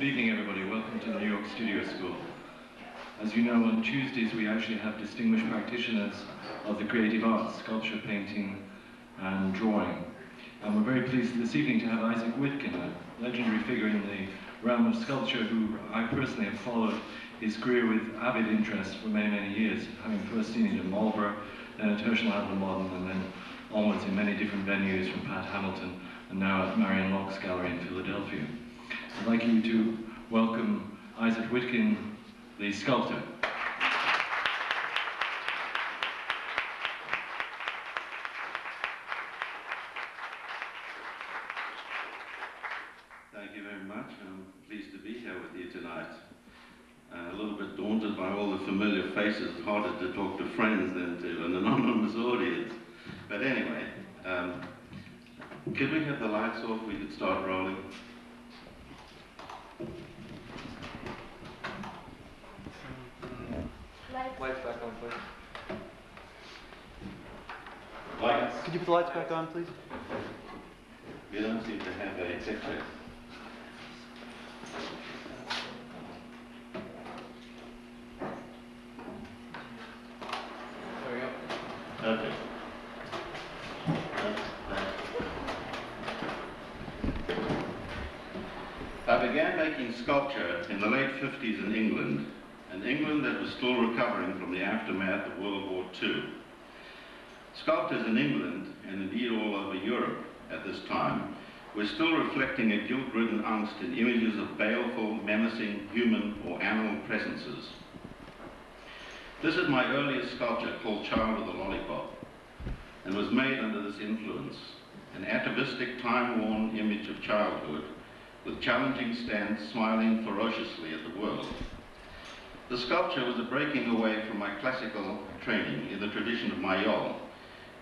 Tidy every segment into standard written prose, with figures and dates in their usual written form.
Good evening, everybody. Welcome to the New York Studio School. As you know, on Tuesdays we actually have distinguished practitioners of the creative arts, sculpture, painting, and drawing. And we're very pleased this evening to have Isaac Witkin, a legendary figure in the realm of sculpture, who I personally have followed his career with avid interest for many, many years, having first seen it in Marlborough, then at Herschel Modern, and then onwards in many different venues from Pat Hamilton, and now at Marion Locke's Gallery in Philadelphia. I'd like you to welcome Isaac Witkin, the sculptor. Thank you very much. I'm pleased to be here with you tonight. A little bit daunted by all the familiar faces. It's harder to talk to friends than to an anonymous audience. But anyway, could we have the lights off? We could start rolling. Lights back on, please. Lights. Could you put the lights back on, please? You don't seem to have a picture. There we go. Okay. I began making sculpture in the late 50s in England, an England that was still recovering from the aftermath of World War II. Sculptors in England, and indeed all over Europe at this time, were still reflecting a guilt-ridden angst in images of baleful, menacing human or animal presences. This is my earliest sculpture called Child of the Lollipop, and was made under this influence, an atavistic, time-worn image of childhood, with challenging stance smiling ferociously at the world. The sculpture was a breaking away from my classical training in the tradition of Mayol.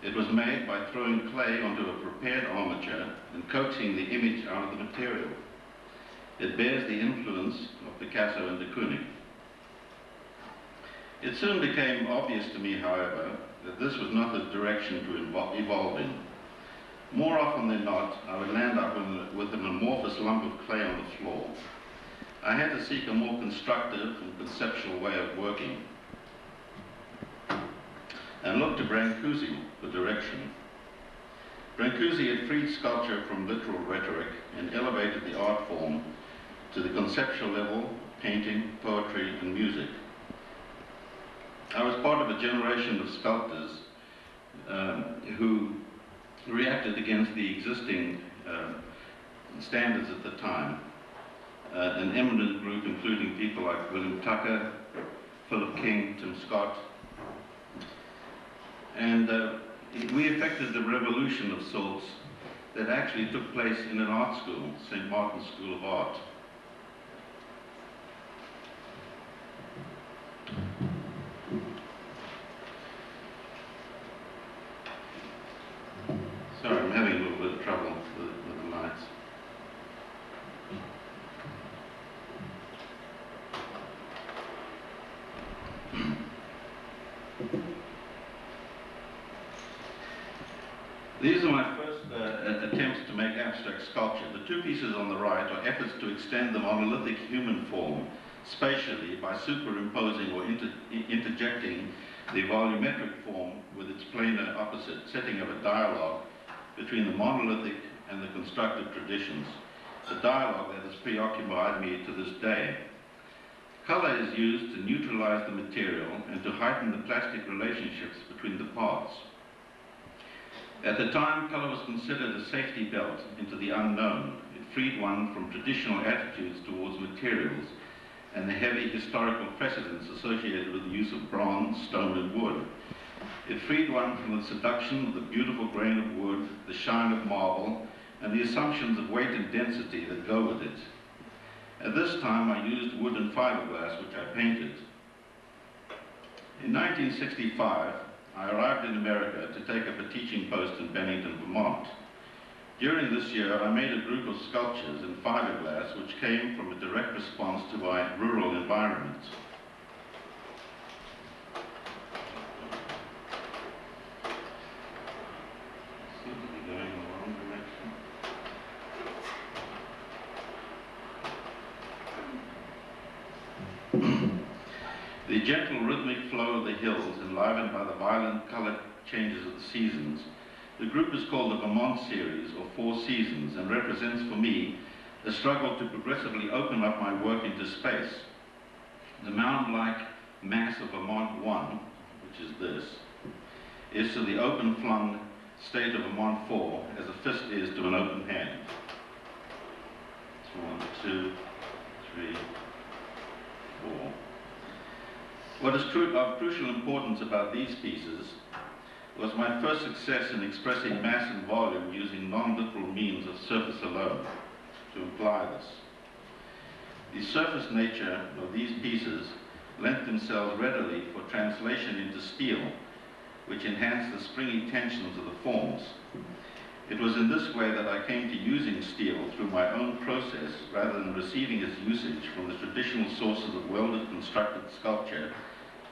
It was made by throwing clay onto a prepared armature and coaxing the image out of the material. It bears the influence of Picasso and de Kooning. It soon became obvious to me, however, that this was not the direction to evolve in. More often than not, I would land up with an amorphous lump of clay on the floor. I had to seek a more constructive and conceptual way of working, and looked to Brancusi for direction. Brancusi had freed sculpture from literal rhetoric and elevated the art form to the conceptual level, painting, poetry, and music. I was part of a generation of sculptors who reacted against the existing standards at the time. An eminent group including people like William Tucker, Philip King, Tim Scott. And we effected a revolution of sorts that actually took place in an art school, St. Martin's School of Art. Sorry, I'm having a little bit of trouble with the lights. These are my first attempts to make abstract sculpture. The two pieces on the right are efforts to extend the monolithic human form spatially by superimposing or interjecting the volumetric form with its planar opposite, setting up a dialogue between the monolithic and the constructive traditions, a dialogue that has preoccupied me to this day. Color is used to neutralize the material and to heighten the plastic relationships between the parts. At the time, color was considered a safety belt into the unknown. It freed one from traditional attitudes towards materials and the heavy historical precedents associated with the use of bronze, stone, and wood. It freed one from the seduction of the beautiful grain of wood, the shine of marble, and the assumptions of weight and density that go with it. At this time, I used wood and fiberglass, which I painted. In 1965, I arrived in America to take up a teaching post in Bennington, Vermont. During this year, I made a group of sculptures in fiberglass which came from a direct response to my rural environment. Seems to be going in the wrong direction. The gentle rhythmic flow of the hills, enlivened by the violent color changes of the seasons. The group is called the Vermont Series, or Four Seasons, and represents for me a struggle to progressively open up my work into space. The mound-like mass of Vermont 1, which is this, is to the open-flung state of Vermont 4 as a fist is to an open hand. 1, 2, 3, 4. What is of crucial importance about these pieces was my first success in expressing mass and volume using non-literal means of surface alone to imply this. The surface nature of these pieces lent themselves readily for translation into steel, which enhanced the springy tensions of the forms. It was in this way that I came to using steel through my own process rather than receiving its usage from the traditional sources of welded constructed sculpture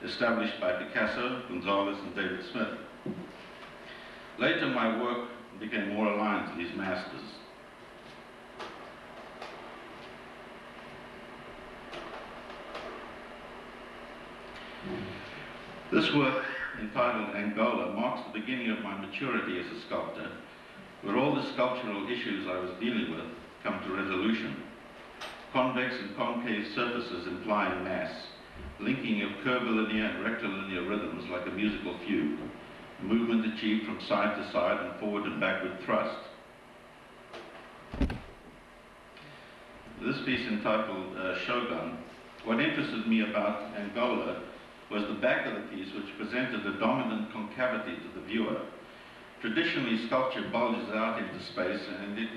established by Picasso, Gonzalez, and David Smith. Later, my work became more aligned to these masters. This work, entitled Angola, marks the beginning of my maturity as a sculptor, where all the sculptural issues I was dealing with come to resolution. Convex and concave surfaces implying mass, linking of curvilinear and rectilinear rhythms like a musical fugue, movement achieved from side to side and forward and backward thrust. This piece entitled Shogun, what interested me about Angola was the back of the piece, which presented a dominant concavity to the viewer. Traditionally, sculpture bulges out into space, and it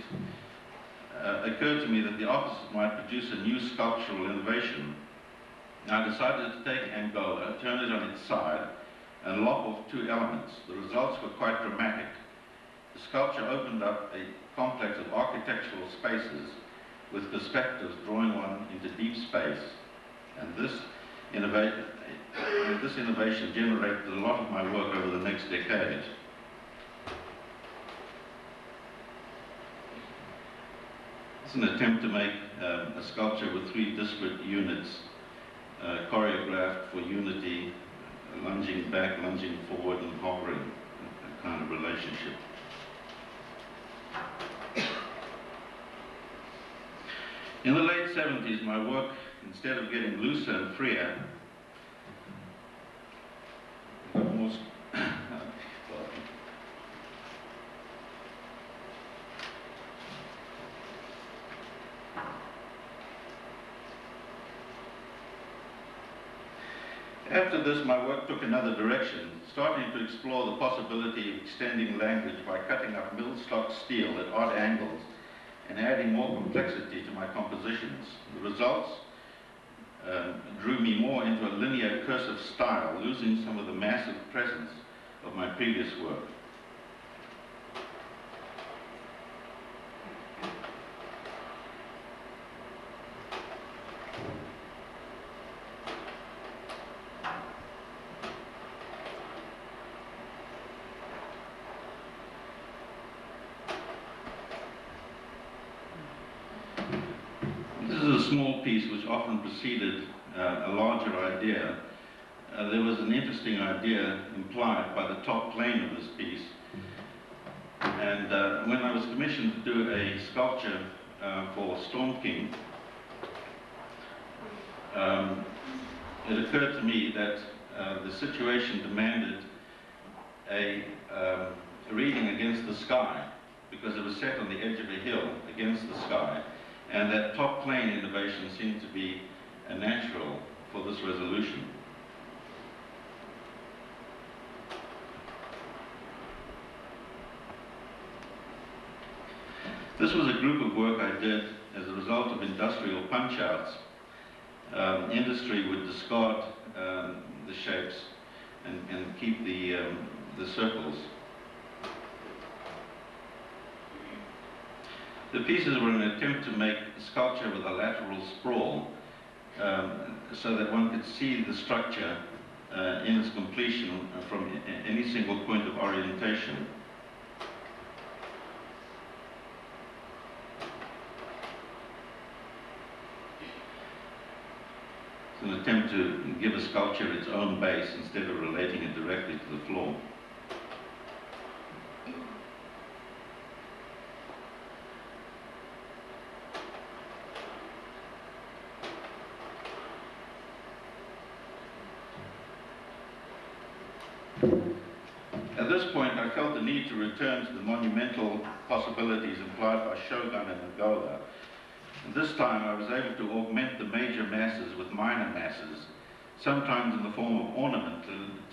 occurred to me that the opposite might produce a new sculptural innovation. I decided to take Angola, turn it on its side, and lop off two elements. The results were quite dramatic. The sculpture opened up a complex of architectural spaces with perspectives drawing one into deep space, and this innovation generated a lot of my work over the next decade. It's an attempt to make a sculpture with three disparate units choreographed for unity, lunging back, lunging forward, and hovering, a kind of relationship. In the late 70s, my work, instead of getting looser and freer, got more After this, my work took another direction, starting to explore the possibility of extending language by cutting up mill-stock steel at odd angles and adding more complexity to my compositions. The results drew me more into a linear cursive style, losing some of the massive presence of my previous work. This is a small piece which often preceded a larger idea. There was an interesting idea implied by the top plane of this piece. And when I was commissioned to do a sculpture for Storm King, it occurred to me that the situation demanded a reading against the sky, because it was set on the edge of a hill against the sky. And that top plane innovation seemed to be a natural for this resolution. This was a group of work I did as a result of industrial punch-outs. Industry would discard the shapes and keep the circles. The pieces were an attempt to make sculpture with a lateral sprawl so that one could see the structure in its completion from any single point of orientation. It's an attempt to give a sculpture its own base instead of relating it directly to the floor. At this point, I felt the need to return to the monumental possibilities implied by Shogun and Nagoda. And this time, I was able to augment the major masses with minor masses, sometimes in the form of ornament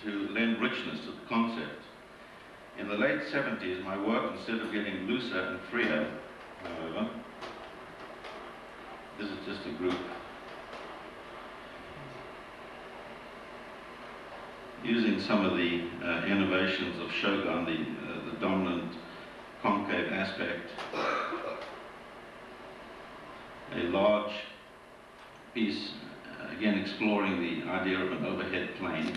to lend richness to the concept. In the late 70s, my work, instead of getting looser and freer, however, this is just a group, using some of the innovations of Shogun, the dominant concave aspect, a large piece, again exploring the idea of an overhead plane.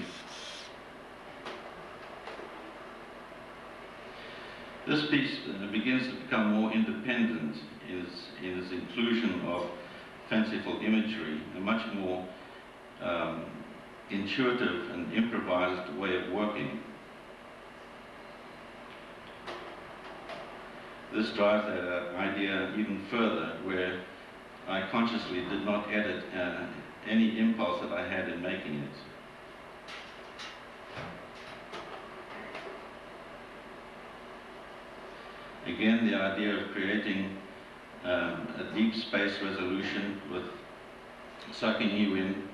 This piece begins to become more independent in its inclusion of fanciful imagery, a much more intuitive and improvised way of working. This drives that idea even further, where I consciously did not edit any impulse that I had in making it. Again, the idea of creating a deep space resolution with sucking you in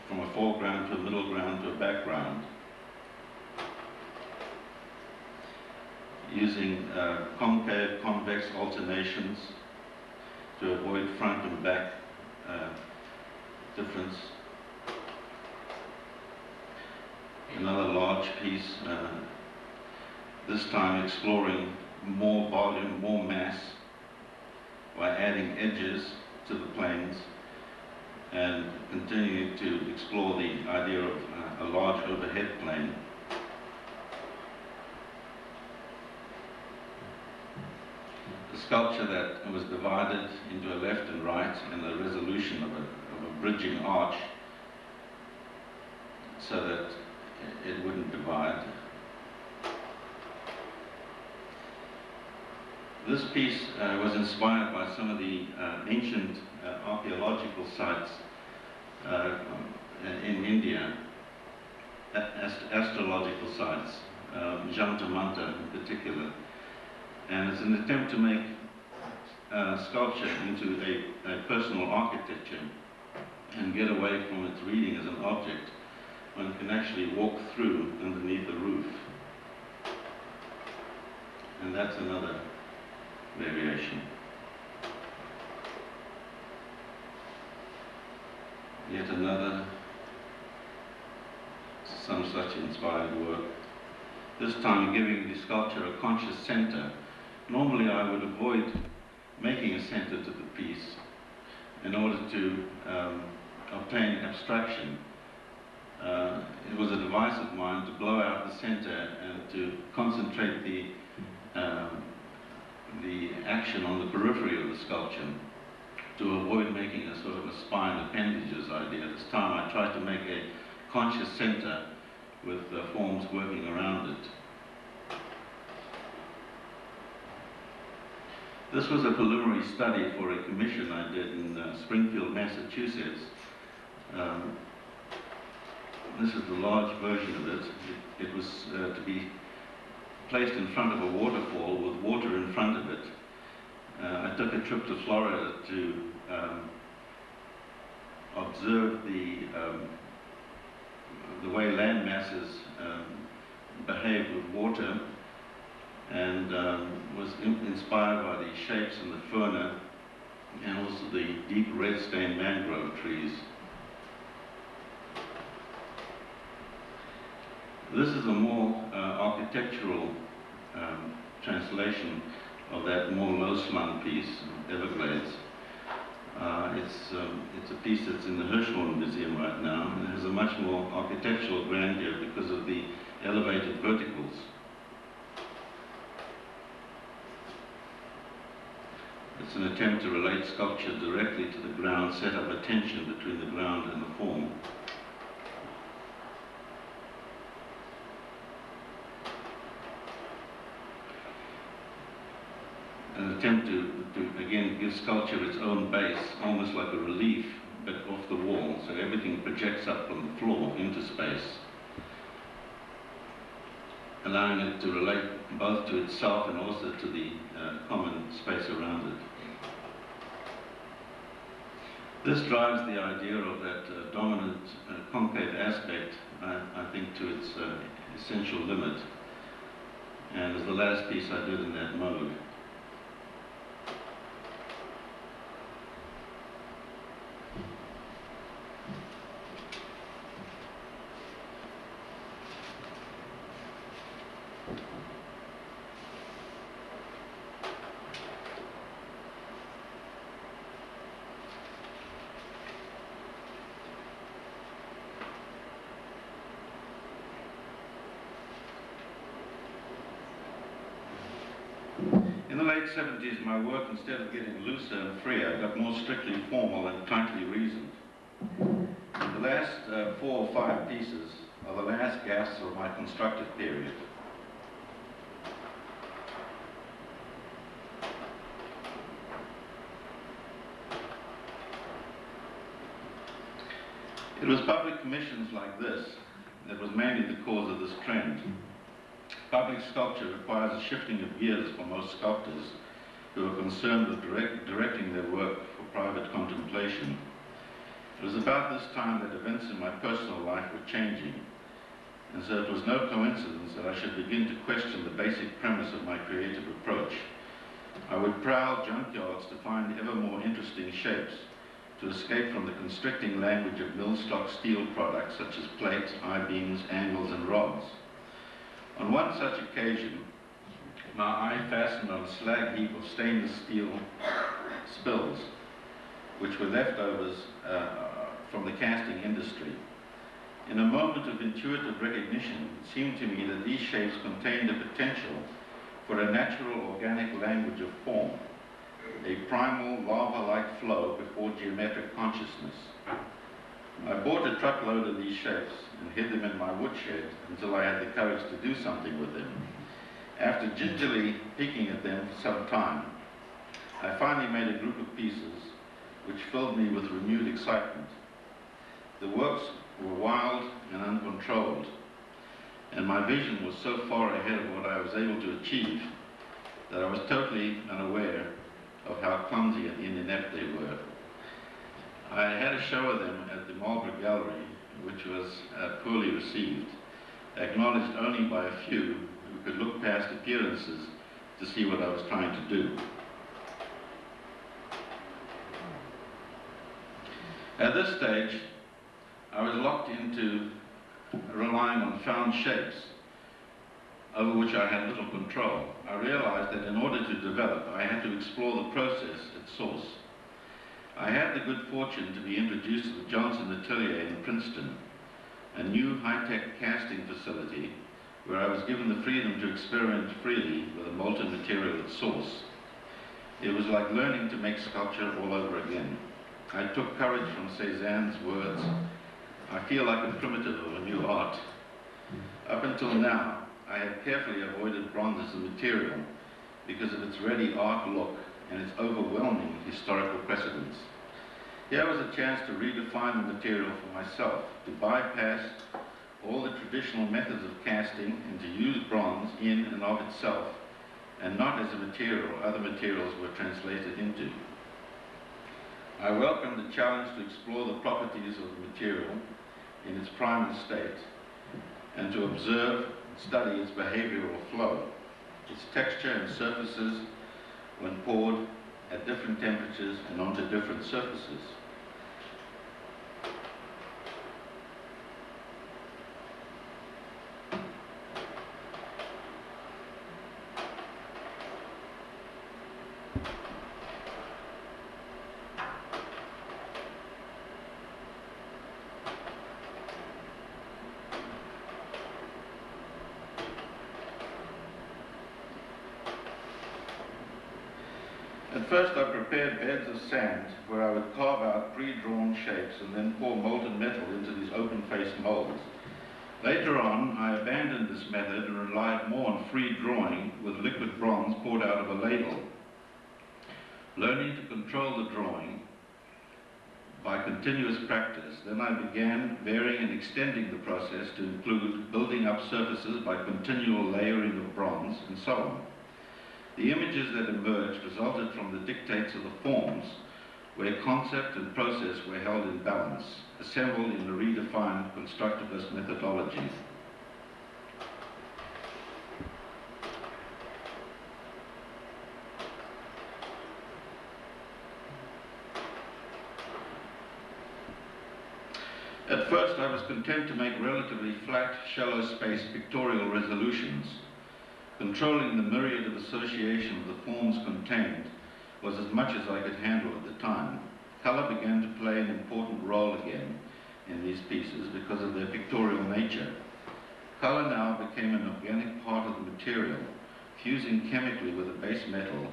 from a foreground to a middle ground to a background, using concave, convex alternations to avoid front and back difference. Another large piece, this time exploring more volume, more mass, by adding edges to the planes and continuing to explore the idea of a large overhead plane. The sculpture that was divided into a left and right and the resolution of a bridging arch so that it wouldn't divide. This piece was inspired by some of the ancient archaeological sites in India, astrological sites, Jantamanta in particular. And it's an attempt to make sculpture into a personal architecture and get away from its reading as an object. One can actually walk through underneath the roof. And that's another variation. Yet another, some such inspired work. This time giving the sculpture a conscious center. Normally I would avoid making a center to the piece in order to obtain abstraction. It was a device of mine to blow out the center and to concentrate the action on the periphery of the sculpture, to avoid making a sort of a spine appendages idea. This time I tried to make a conscious center with forms working around it. This was a preliminary study for a commission I did in Springfield, Massachusetts. This is the large version of it. It was to be placed in front of a waterfall with water in front of it. I took a trip to Florida to observe the way land masses behave with water, and was inspired by the shapes in the fauna and also the deep red stained mangrove trees. This is a more architectural translation of that more low-slung piece, Everglades. It's a piece that's in the Hirshhorn Museum right now, and it has a much more architectural grandeur because of the elevated verticals. It's an attempt to relate sculpture directly to the ground, set up a tension between the ground and the form. An attempt to again give sculpture its own base, almost like a relief, but off the wall, so everything projects up from the floor into space, allowing it to relate both to itself and also to the common space around it. This drives the idea of that dominant concave aspect, I think, to its essential limit, and as the last piece I did in that mode. In the late 70s, my work, instead of getting looser and freer, got more strictly formal and tightly reasoned. The last 4 or 5 pieces are the last gasps of my constructive period. It was public commissions like this that was mainly the cause of this trend. Public sculpture requires a shifting of gears for most sculptors who are concerned with directing their work for private contemplation. It was about this time that events in my personal life were changing, and so it was no coincidence that I should begin to question the basic premise of my creative approach. I would prowl junkyards to find ever more interesting shapes, to escape from the constricting language of mill-stock steel products such as plates, I-beams, angles, and rods. On one such occasion, my eye fastened on a slag heap of stainless steel spills, which were leftovers from the casting industry. In a moment of intuitive recognition, it seemed to me that these shapes contained a potential for a natural organic language of form, a primal lava-like flow before geometric consciousness. I bought a truckload of these shapes and hid them in my woodshed until I had the courage to do something with them. After gingerly picking at them for some time, I finally made a group of pieces which filled me with renewed excitement. The works were wild and uncontrolled, and my vision was so far ahead of what I was able to achieve that I was totally unaware of how clumsy and inept they were. I had a show of them at the Marlborough Gallery, which was poorly received, acknowledged only by a few who could look past appearances to see what I was trying to do. At this stage, I was locked into relying on found shapes over which I had little control. I realized that in order to develop, I had to explore the process at source. I had the good fortune to be introduced to the Johnson Atelier in Princeton, a new high-tech casting facility where I was given the freedom to experiment freely with a molten material at source. It was like learning to make sculpture all over again. I took courage from Cézanne's words, "I feel like a primitive of a new art." Up until now, I had carefully avoided bronze as a material because of its ready art look and its overwhelming historical precedence. Here was a chance to redefine the material for myself, to bypass all the traditional methods of casting and to use bronze in and of itself, and not as a material other materials were translated into. I welcomed the challenge to explore the properties of the material in its primal state, and to observe and study its behavioral flow, its texture and surfaces when poured at different temperatures and onto different surfaces. At first I prepared beds of sand where I would carve out pre-drawn shapes and then pour molten metal into these open-faced molds. Later on, I abandoned this method and relied more on free drawing with liquid bronze poured out of a ladle. Learning to control the drawing by continuous practice, then I began varying and extending the process to include building up surfaces by continual layering of bronze and so on. The images that emerged resulted from the dictates of the forms, where concept and process were held in balance, assembled in a redefined constructivist methodology. At first, I was content to make relatively flat, shallow-spaced pictorial resolutions. Controlling the myriad of association of the forms contained was as much as I could handle at the time. Colour began to play an important role again in these pieces because of their pictorial nature. Colour now became an organic part of the material, fusing chemically with a base metal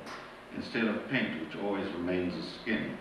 instead of paint, which always remains as skin.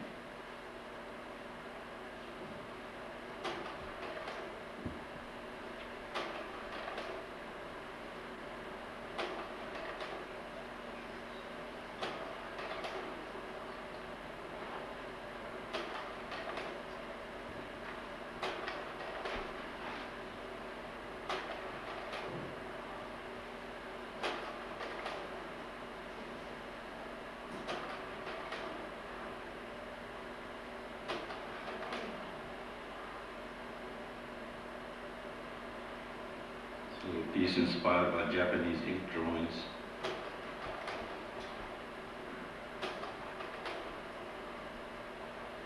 A piece inspired by Japanese ink drawings.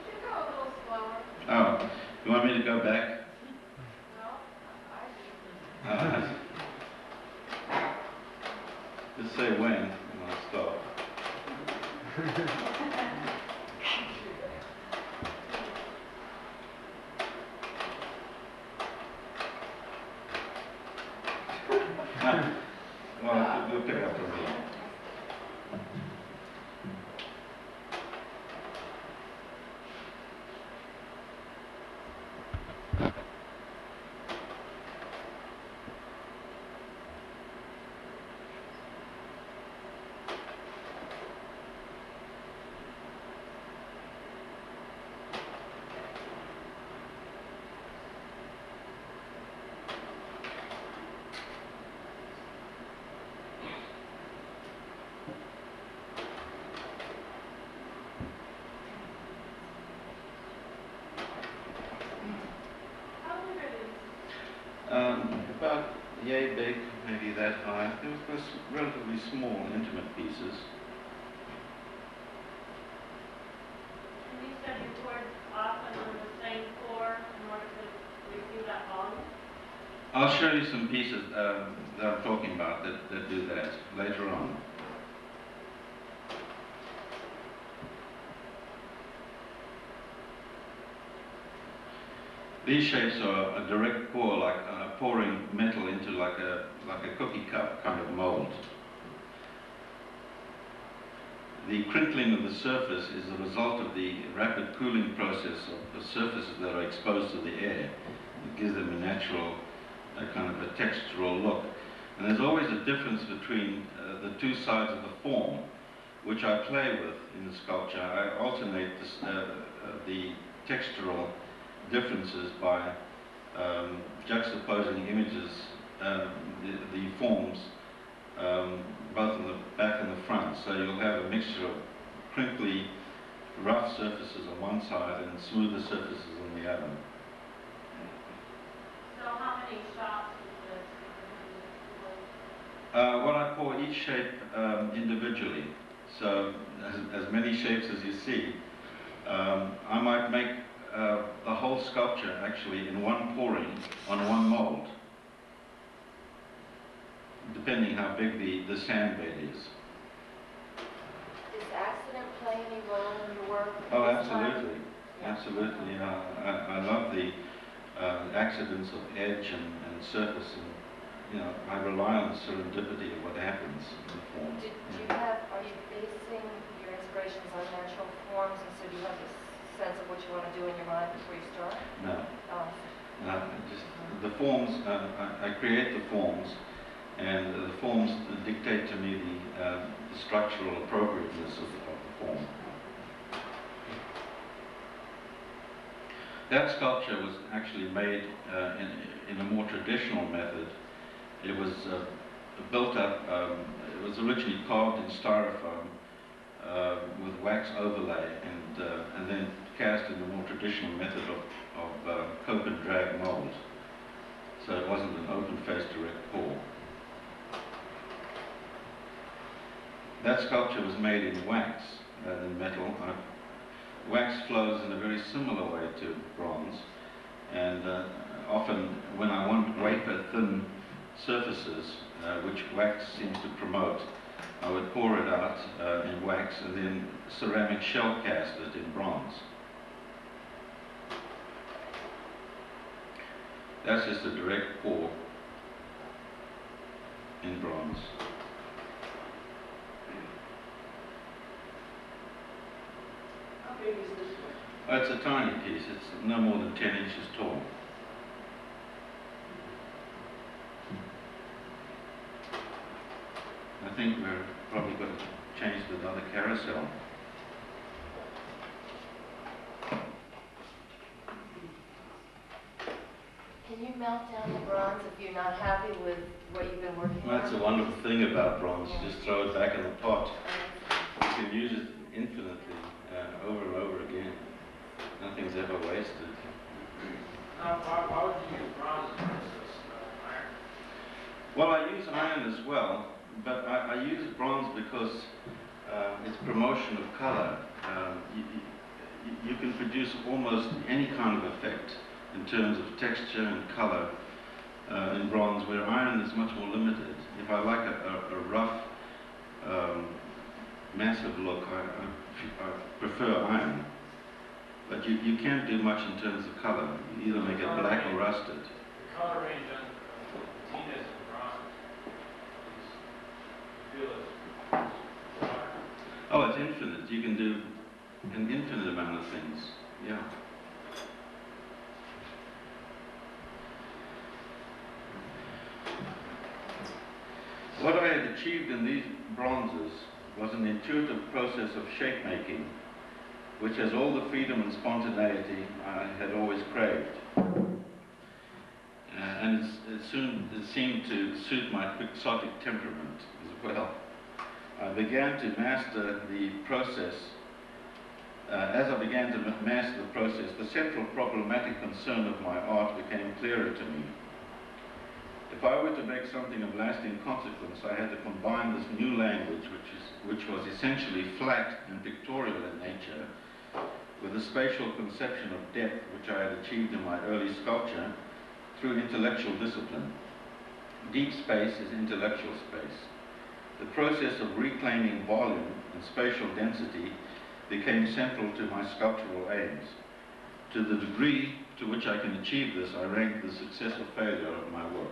You should go a little slower. Oh, you want me to go back? No, I do. Just say when, and I'll stop. Well, we'll pick it up from here. About yay big, maybe that high. They were relatively small, intimate pieces. And you said you poured often on the same floor in order to review that volume? I'll show you some pieces that I'm talking about that do that later on. These shapes are a direct pour, like pouring metal into like a cookie cup kind of mold. The crinkling of the surface is the result of the rapid cooling process of the surfaces that are exposed to the air. It gives them a natural kind of a textural look. And there's always a difference between the two sides of the form, which I play with in the sculpture. I alternate the textural differences by juxtaposing images, the forms, both on the back and the front. So you'll have a mixture of crinkly, rough surfaces on one side and smoother surfaces on the other. So how many shots is this? Well, I pour each shape individually. So as many shapes as you see. I might make the whole sculpture actually in one pouring on one mold, depending how big the sand bed is. Does accident play any role in your work? Oh, absolutely. Absolutely. I love the accidents of edge and surface, and I rely on the serendipity of what happens in the form. Are you basing your inspirations out before you start? No. Oh, Just the forms, I create the forms, and the forms dictate to me the structural appropriateness of the form. That sculpture was actually made in a more traditional method. It was built up, it was originally carved in styrofoam with wax overlay and then cast in the more traditional method of cope and drag mold. So it wasn't an open-faced direct pour. That sculpture was made in wax rather than metal. Wax flows in a very similar way to bronze, and often when I want wafer-thin surfaces, which wax seems to promote, I would pour it out in wax and then ceramic shell cast it in bronze. That's just a direct pour in bronze. How big is this one? It's a tiny piece. It's no more than 10 inches tall. I think we're probably going to change to another carousel. can you melt down the bronze if you're not happy with what you've been working on? That's the wonderful thing about bronze. You just throw it back in the pot. You can use it infinitely, over and over again. Nothing's ever wasted. Why would you use bronze versus iron? Well, I use iron as well, but I use bronze because it's promotion of color. You can produce almost any kind of effect in terms of texture and color in bronze, where iron is much more limited. If I like a rough, massive look, I prefer iron. But you can't do much in terms of color. You either make it black or rusted. The color range on patinas and bronze is, feel it's Oh, it's infinite. You can do an infinite amount of things. Yeah. What I had achieved in these bronzes was an intuitive process of shape making, which has all the freedom and spontaneity I had always craved. And it seemed to suit my quixotic temperament as well. I began to master the process. As I began to master the process, the central problematic concern of my art became clearer to me. If I were to make something of lasting consequence, I had to combine this new language, which was essentially flat and pictorial in nature, with a spatial conception of depth which I had achieved in my early sculpture through intellectual discipline. Deep space is intellectual space. The process of reclaiming volume and spatial density became central to my sculptural aims. To the degree to which I can achieve this, I rank the success or failure of my work.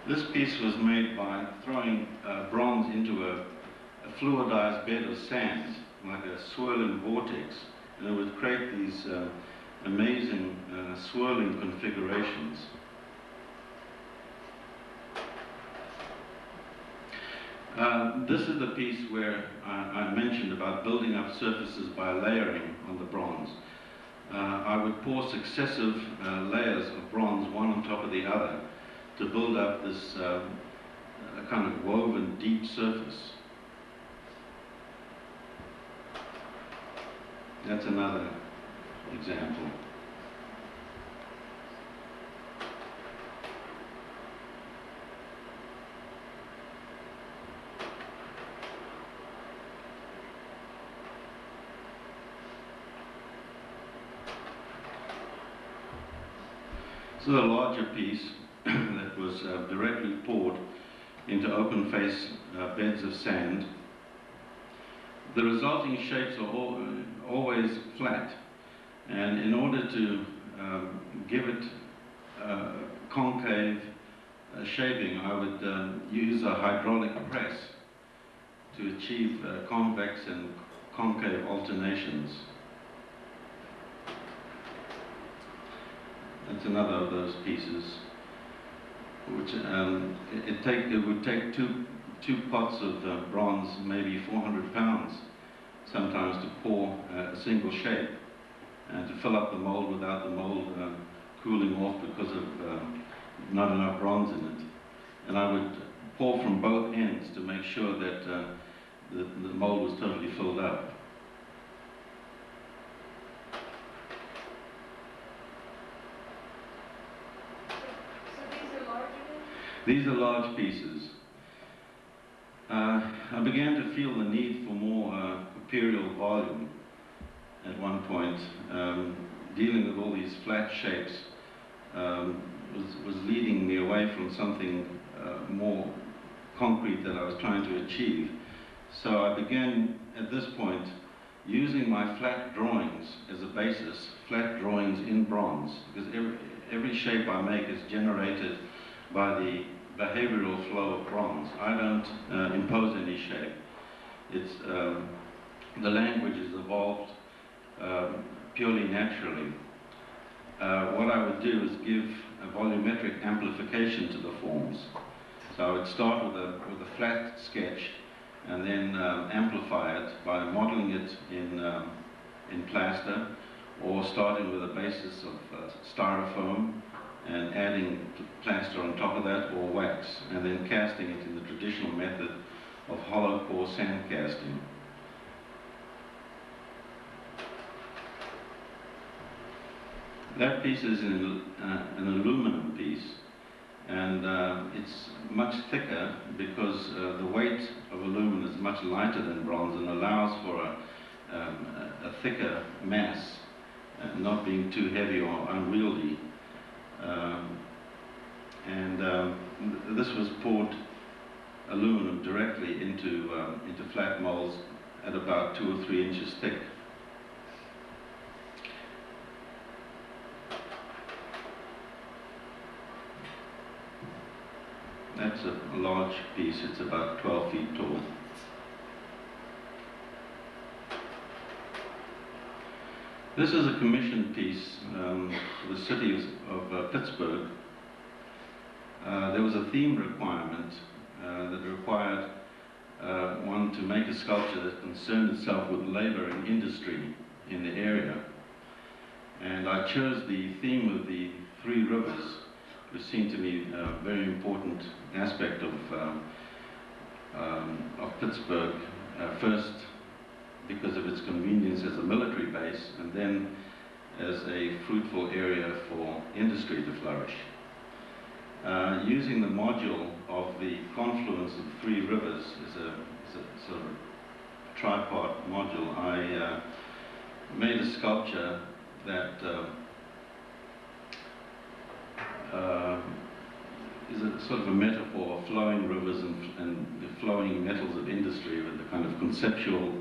This piece was made by throwing bronze into a fluidized bed of sand, like a swirling vortex, and it would create these amazing swirling configurations. This is the piece where I mentioned about building up surfaces by layering on the bronze. I would pour successive layers of bronze, one on top of the other, to build up this kind of woven deep surface. That's another example. This is a larger piece that was directly poured into open face beds of sand. The resulting shapes are always flat, and in order to give it concave shaping, I would use a hydraulic press to achieve convex and concave alternations. That's another of those pieces, which it would take two pots of bronze, maybe 400 pounds, sometimes to pour a single shape and to fill up the mold without the mold cooling off because of not enough bronze in it. And I would pour from both ends to make sure that the mold was totally filled up. So these are larger than? These are large pieces. I began to feel the need for more imperial volume at one point. Dealing with all these flat shapes was leading me away from something more concrete that I was trying to achieve. So I began, at this point, using my flat drawings as a basis, flat drawings in bronze, because every shape I make is generated by the behavioral flow of bronze. I don't impose any shape. It's, the language is evolved purely naturally. What I would do is give a volumetric amplification to the forms. So I would start with a flat sketch and then amplify it by modeling it in plaster, or starting with a basis of styrofoam and adding plaster on top of that, or wax, and then casting it in the traditional method of hollow core sand casting. That piece is an aluminum piece, and it's much thicker because the weight of aluminum is much lighter than bronze and allows for a thicker mass, not being too heavy or unwieldy. This was poured aluminum directly into flat molds at about 2 or 3 inches thick. That's a large piece, it's about 12 feet tall. This is a commissioned piece for the city of Pittsburgh. There was a theme requirement that required one to make a sculpture that concerned itself with labor and industry in the area. And I chose the theme of the 3 rivers, which seemed to me a very important aspect of Pittsburgh. First, because of its convenience as a military base, and then as a fruitful area for industry to flourish. Using the module of the confluence of 3 rivers as a sort of tripart module, I made a sculpture that is a sort of a metaphor of flowing rivers and the flowing metals of industry, with a kind of conceptual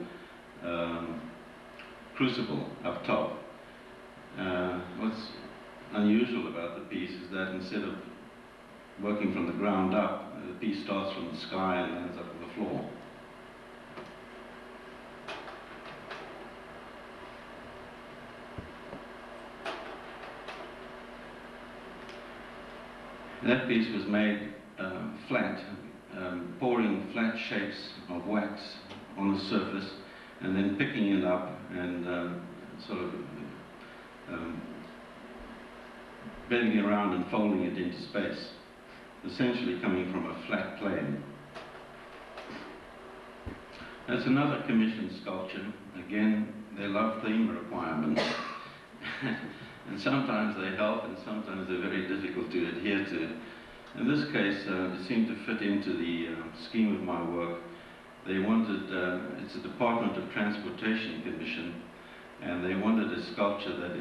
crucible up top. What's unusual about the piece is that instead of working from the ground up, the piece starts from the sky and ends up on the floor. That piece was made flat, pouring flat shapes of wax on the surface and then picking it up and sort of bending it around and folding it into space, essentially coming from a flat plane. That's another commissioned sculpture. Again, they love theme requirements. And sometimes they help, and sometimes they're very difficult to adhere to. In this case, it seemed to fit into the scheme of my work. They wanted, it's a Department of Transportation commission, and they wanted a sculpture that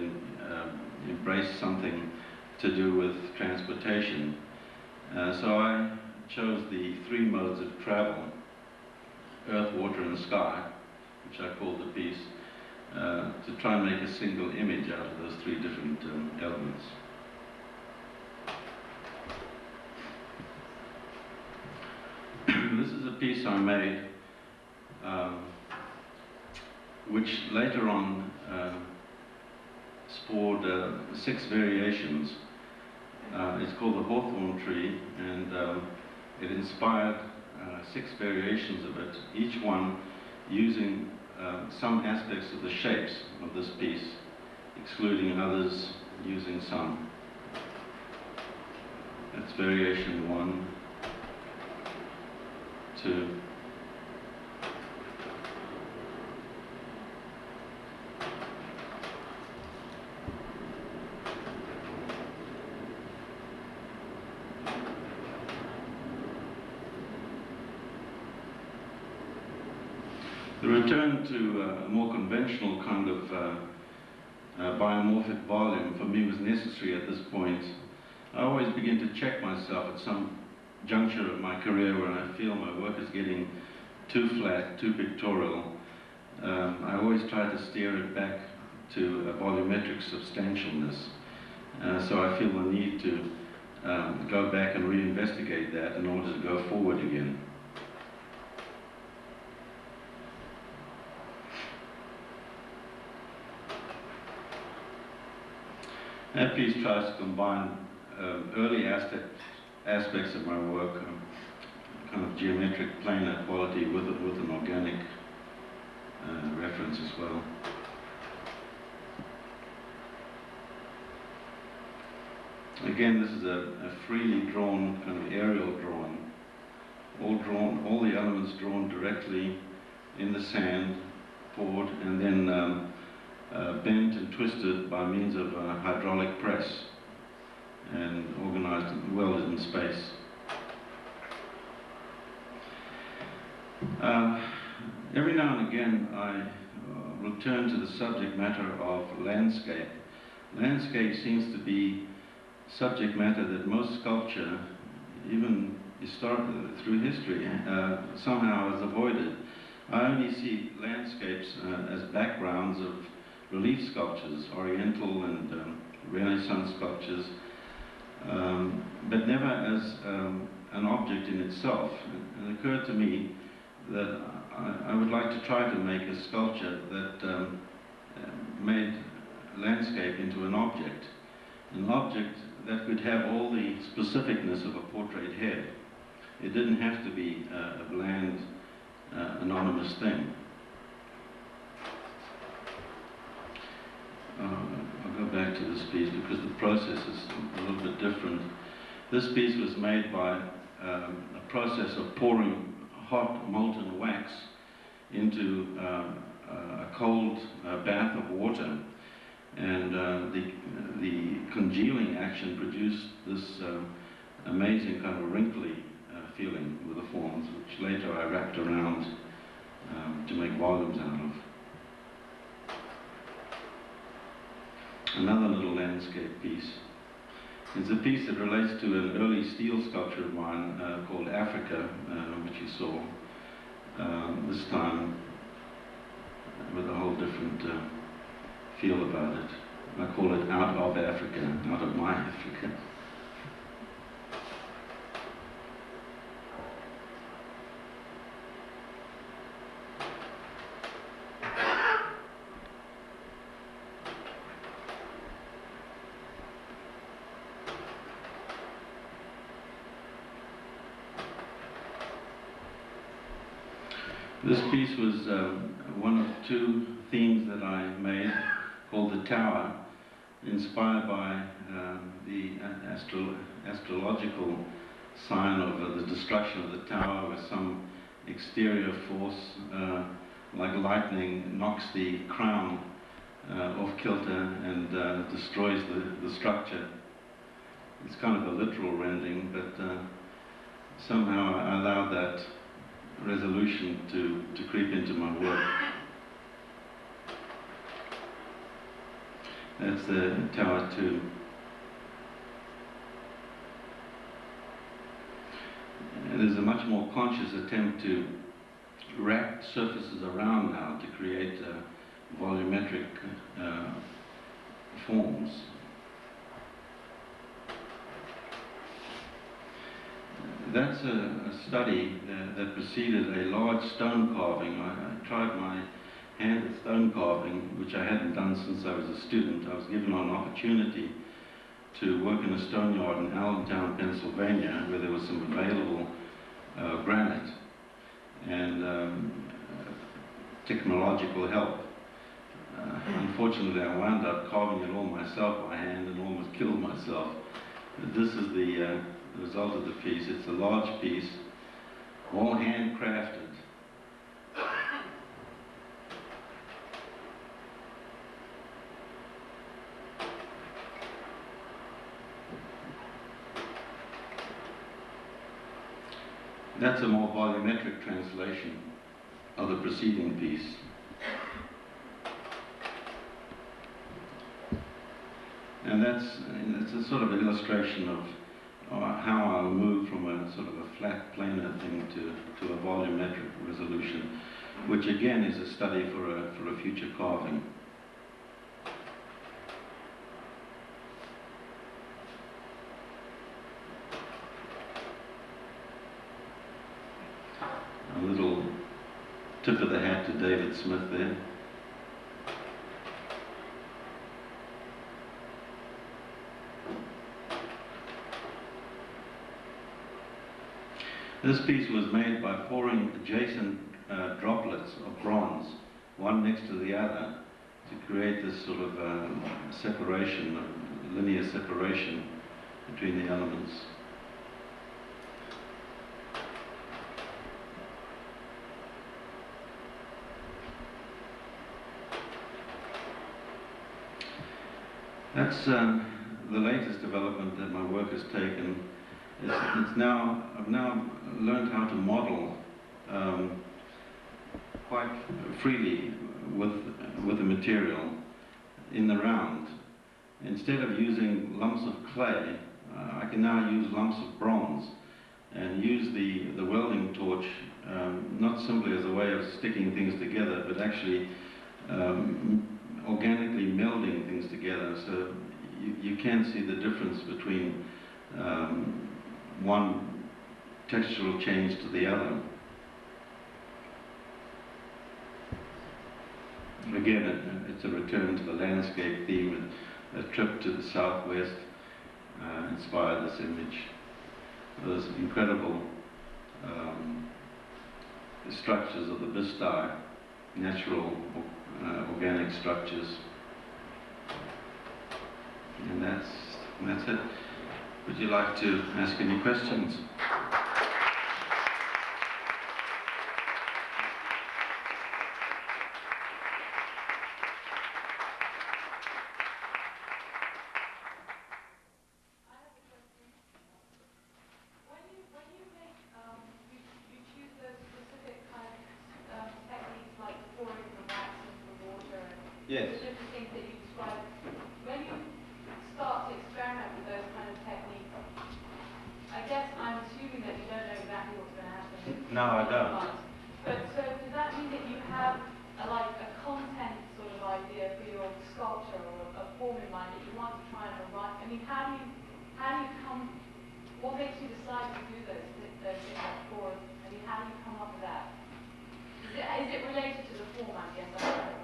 embraced something to do with transportation. So I chose the 3 modes of travel: earth, water, and sky, which I called the piece, to try and make a single image out of those 3 different elements. This is a piece I made which later on spawned 6 variations. It's called the hawthorn tree, and it inspired 6 variations of it, each one using some aspects of the shapes of this piece, excluding others using some. That's variation 1, 2. The return to a more conventional kind of biomorphic volume for me was necessary at this point. I always begin to check myself at some juncture of my career when I feel my work is getting too flat, too pictorial. I always try to steer it back to a volumetric substantialness. So I feel the need to go back and reinvestigate that in order to go forward again. That piece tries to combine early aspects of my work, kind of geometric planar quality with an organic reference as well. Again, this is a freely drawn kind of aerial drawing. All the elements drawn directly in the sand, poured, and then bent and twisted by means of a hydraulic press and organized and welded in space. Every now and again I return to the subject matter of landscape. Landscape seems to be subject matter that most sculpture, even historically through history, somehow has avoided. I only see landscapes as backgrounds of relief sculptures, Oriental and Renaissance sculptures, but never as an object in itself. It occurred to me that I would like to try to make a sculpture that made landscape into an object that could have all the specificness of a portrait head. It didn't have to be a bland, anonymous thing. I'll go back to this piece because the process is a little bit different. This piece was made by a process of pouring hot molten wax into a cold bath of water, and the congealing action produced this amazing kind of wrinkly feeling with the forms, which later I wrapped around to make volumes out of. Another little landscape piece. It's a piece that relates to an early steel sculpture of mine called Africa, which you saw this time with a whole different feel about it. I call it Out of Africa, out of my Africa. This piece was one of 2 themes that I made, called The Tower, inspired by the astrological sign of the destruction of the tower, where some exterior force, like lightning, knocks the crown off kilter and destroys the structure. It's kind of a literal rendering, but somehow I allowed that resolution to creep into my work. That's the Tower 2. There's a much more conscious attempt to wrap surfaces around now to create volumetric forms. That's a study that preceded a large stone carving. I tried my handed stone carving, which I hadn't done since I was a student. I was given an opportunity to work in a stone yard in Allentown, Pennsylvania, where there was some available granite and technological help. Unfortunately, I wound up carving it all myself by hand and almost killed myself. But this is the result of the piece. It's a large piece, all handcrafted. That's a more volumetric translation of the preceding piece. And it's a sort of illustration of how I'll move from a sort of a flat planar thing to a volumetric resolution, which again is a study for a future carving. A little tip of the hat to David Smith there. This piece was made by pouring adjacent droplets of bronze, one next to the other, to create this sort of separation, linear separation between the elements. That's the latest development that my work has taken. I've now learned how to model quite freely with the material in the round. Instead of using lumps of clay, I can now use lumps of bronze and use the welding torch not simply as a way of sticking things together, but actually organically melding things together. So you can see the difference between one textural change to the other. Again, it's a return to the landscape theme. A trip to the southwest inspired this image. Those incredible structures of the Vista, natural organic structures. And that's it. Would you like to ask any questions? Yes. The different things that you described. When you start to experiment with those kind of techniques, I guess I'm assuming that you don't know exactly what's going to happen. No, I don't. But so does that mean that you have like a content sort of idea for your sculpture or a form in mind that you want to try and arrive? I mean, how do you come? What makes you decide to do those things like forms? I mean, how do you come up with that? Is it related to the form? I guess I don't know.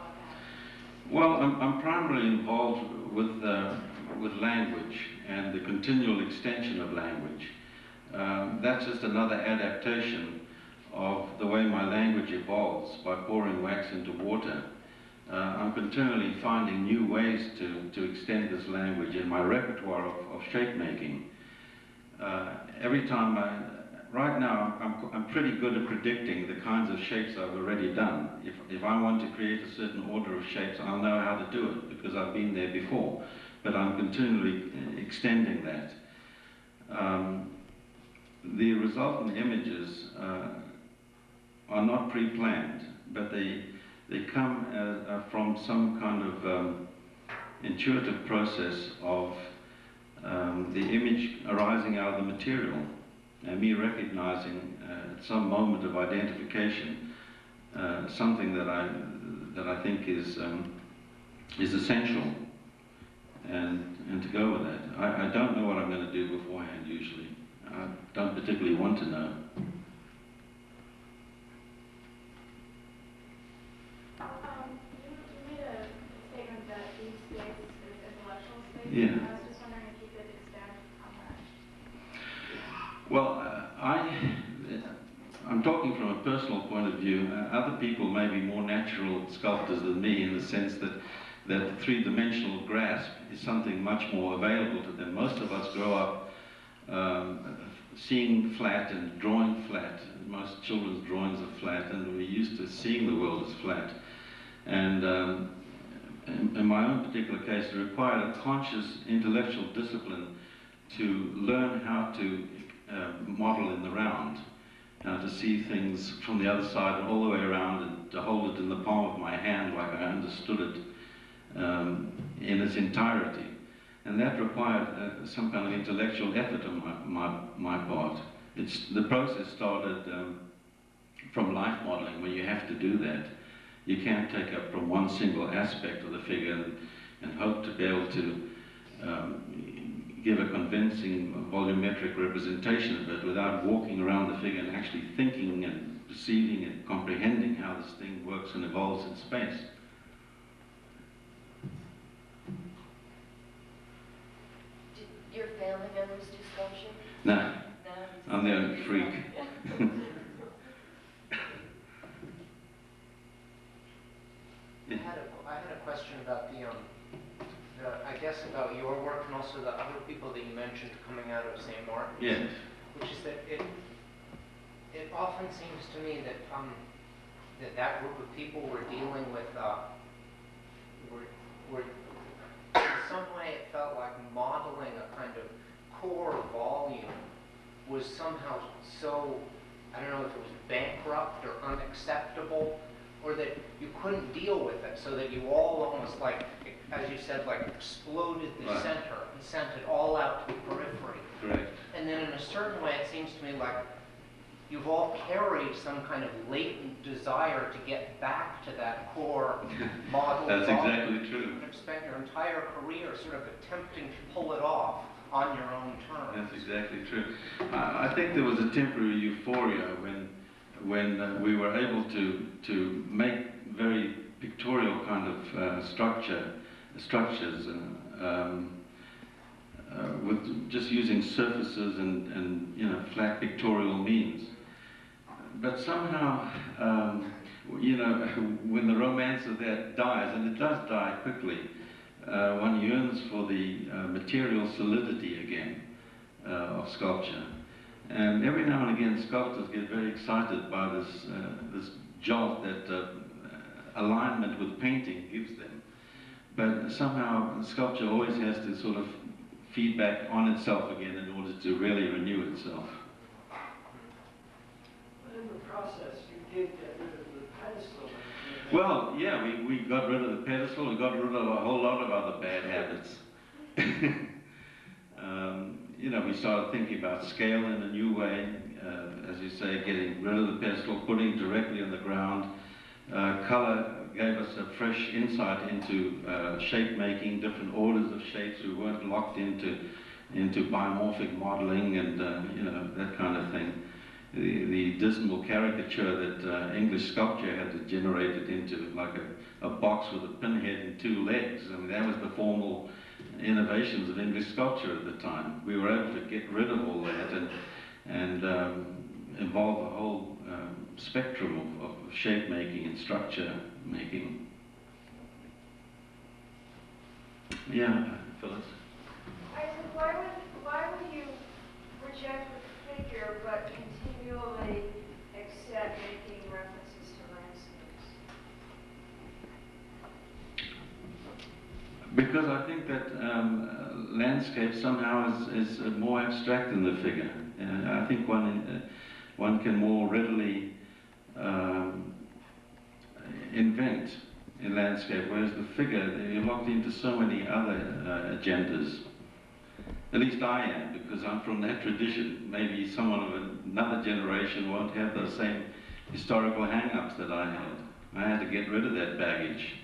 Well, I'm primarily involved with language and the continual extension of language. That's just another adaptation of the way my language evolves by pouring wax into water. I'm continually finding new ways to extend this language in my repertoire of shape making. Every time right now, I'm pretty good at predicting the kinds of shapes I've already done. If I want to create a certain order of shapes, I'll know how to do it because I've been there before. But I'm continually extending that. The resultant images are not pre-planned, but they come from some kind of intuitive process of the image arising out of the material. And me recognizing at some moment of identification something that I think is essential, and to go with that. I don't know what I'm going to do beforehand usually. I don't particularly want to know. Yeah. I was just wondering if you could expand on that. Well, I'm talking from a personal point of view. Other people may be more natural sculptors than me in the sense that the three-dimensional grasp is something much more available to them. Most of us grow up seeing flat and drawing flat. Most children's drawings are flat, and we're used to seeing the world as flat. And in my own particular case, it required a conscious intellectual discipline to learn how to model in the round, to see things from the other side and all the way around, and to hold it in the palm of my hand like I understood it in its entirety. And that required some kind of intellectual effort on my part. The process started from life modeling, where you have to do that. You can't take up from one single aspect of the figure and hope to be able to give a convincing volumetric representation of it without walking around the figure and actually thinking and perceiving and comprehending how this thing works and evolves in space. Did your family members do sculpture? No, No? I'm the only freak. I had a question about I guess about your work and also the other people that you mentioned coming out of St. Martin's. Yes. Which is that it often seems to me that that group of people were dealing with were in some way it felt like modeling a kind of core volume was somehow so, I don't know if it was bankrupt or unacceptable, or that you couldn't deal with it, so that you all almost like, as you said, like exploded the Right. center and sent it all out to the periphery. Correct. And then in a certain way, it seems to me like you've all carried some kind of latent desire to get back to that core model. That's volume. exactly true. And have spent your entire career sort of attempting to pull it off on your own terms. That's exactly true. I think there was a temporary euphoria when we were able to make very pictorial kind of structures with just using surfaces and flat pictorial means. But somehow, when the romance of that dies, and it does die quickly, one yearns for the material solidity again of sculpture. And every now and again, sculptors get very excited by this jolt that alignment with painting gives them. But somehow, sculpture always has to sort of feed back on itself again in order to really renew itself. But in the process, you did get rid of the pedestal. Well, yeah, we got rid of the pedestal, we got rid of a whole lot of other bad habits. We started thinking about scale in a new way, as you say, getting rid of the pedestal, putting it directly on the ground. Color gave us a fresh insight into shape making, different orders of shapes. We weren't locked into biomorphic modeling and that kind of thing. The dismal caricature that English sculpture had degenerated into, like a box with a pinhead and two legs. I mean, that was the formal innovations of English sculpture at the time. We were able to get rid of all that and involve a whole spectrum of shape making and structure making. Yeah, Phyllis? I said, why would you reject the figure but continually accept making references to landscapes? Because I think that landscape somehow is more abstract than the figure. I think one can more readily invent in landscape, whereas the figure, you're locked into so many other agendas. At least I am, because I'm from that tradition. Maybe someone of another generation won't have those same historical hang-ups that I had. I had to get rid of that baggage.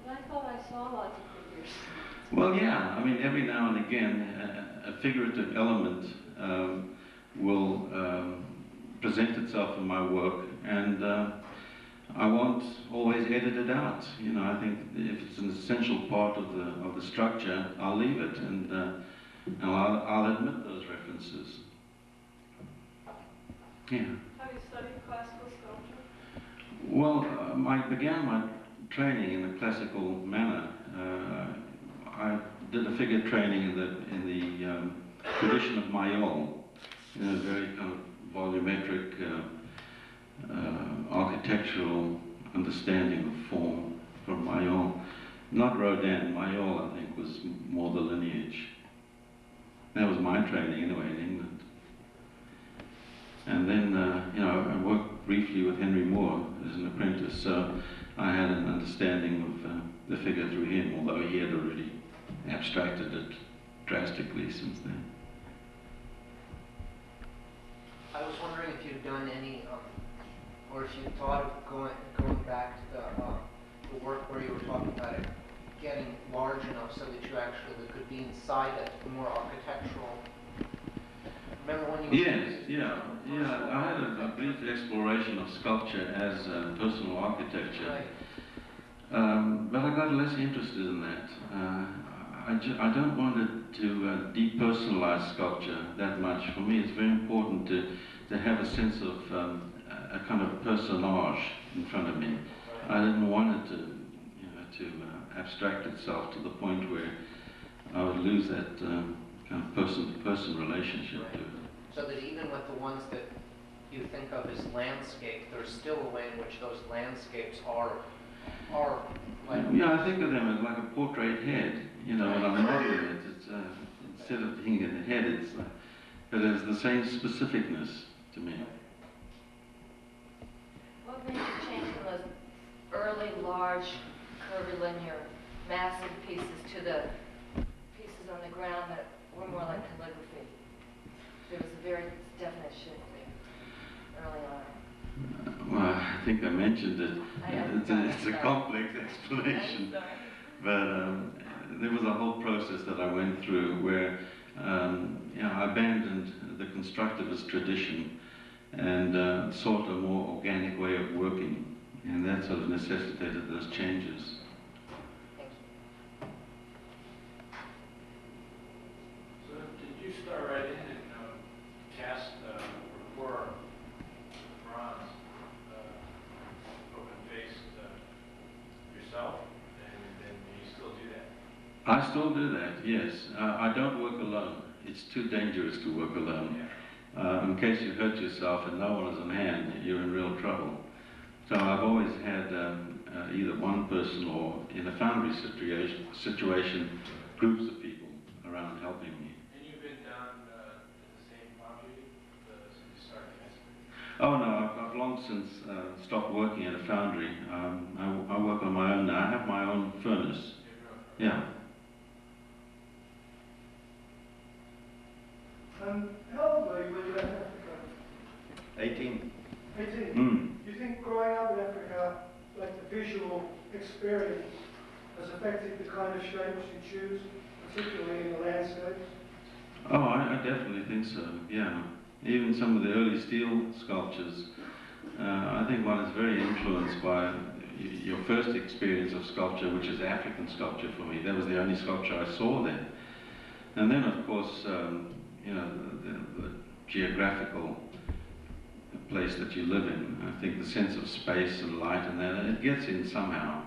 I thought I saw lots of figures. Well, yeah. I mean, every now and again, a figurative element will present itself in my work, and I won't always edit it out. You know, I think if it's an essential part of the structure, I'll leave it, and I'll admit those references. Yeah. Have you studied classical sculpture? Well, I began my training in a classical manner. I did a figure training in the tradition of Mayol, in a very kind of volumetric architectural understanding of form from Mayol. Not Rodin, Mayol I think was more the lineage. That was my training anyway in England. And then, you know, I worked briefly with Henry Moore as an apprentice, so I had an understanding of the figure through him, although he had already abstracted it drastically since then. I was wondering if you'd done any, or if you thought of going back to the work where you were talking about it getting large enough so that you actually could be inside it, the more architectural. Remember when you were Yes, yeah. I had a brief exploration of sculpture as personal architecture, Right. but I got less interested in that. I don't want it to depersonalize sculpture that much. For me, it's very important to have a sense of a kind of personage in front of me. I didn't want it to abstract itself to the point where I would lose that kind of person-to-person relationship to it. So that even with the ones that you think of as landscape, there's still a way in which those landscapes are like... Yeah, I think of them as like a portrait head. You know, when I'm modeling it, it's instead of being in the head, it's it has the same specificness to me. What made you change from those early, large, curvilinear, massive pieces to the pieces on the ground that were more like calligraphy? There was a very definite shift there, early on. Well, I think I mentioned it. It's a complex explanation. But there was a whole process that I went through where I abandoned the constructivist tradition and sought a more organic way of working, and that sort of necessitated those changes. Thank you. So did you start right in and cast pour bronze open-faced yourself, and then you still do that? I still do that, yes. I don't work alone. It's too dangerous to work alone. In case you hurt yourself and no one is on hand, you're in real trouble. So I've always had either one person or, in a foundry situation, groups of people around helping me. And you've been down in the same foundry since you started casting? Oh no, I've long since stopped working at a foundry. I work on my own now. I have my own furnace. Yeah. How old were you when you left Africa? 18. 18. Mm. Do you think growing up in Africa, like the visual experience, has affected the kind of shapes you choose, particularly in the landscapes? Oh, I definitely think so, yeah. Even some of the early steel sculptures, I think one is very influenced by your first experience of sculpture, which is African sculpture for me. That was the only sculpture I saw then. And then, of course, the geographical place that you live in. I think the sense of space and light and that, it gets in somehow.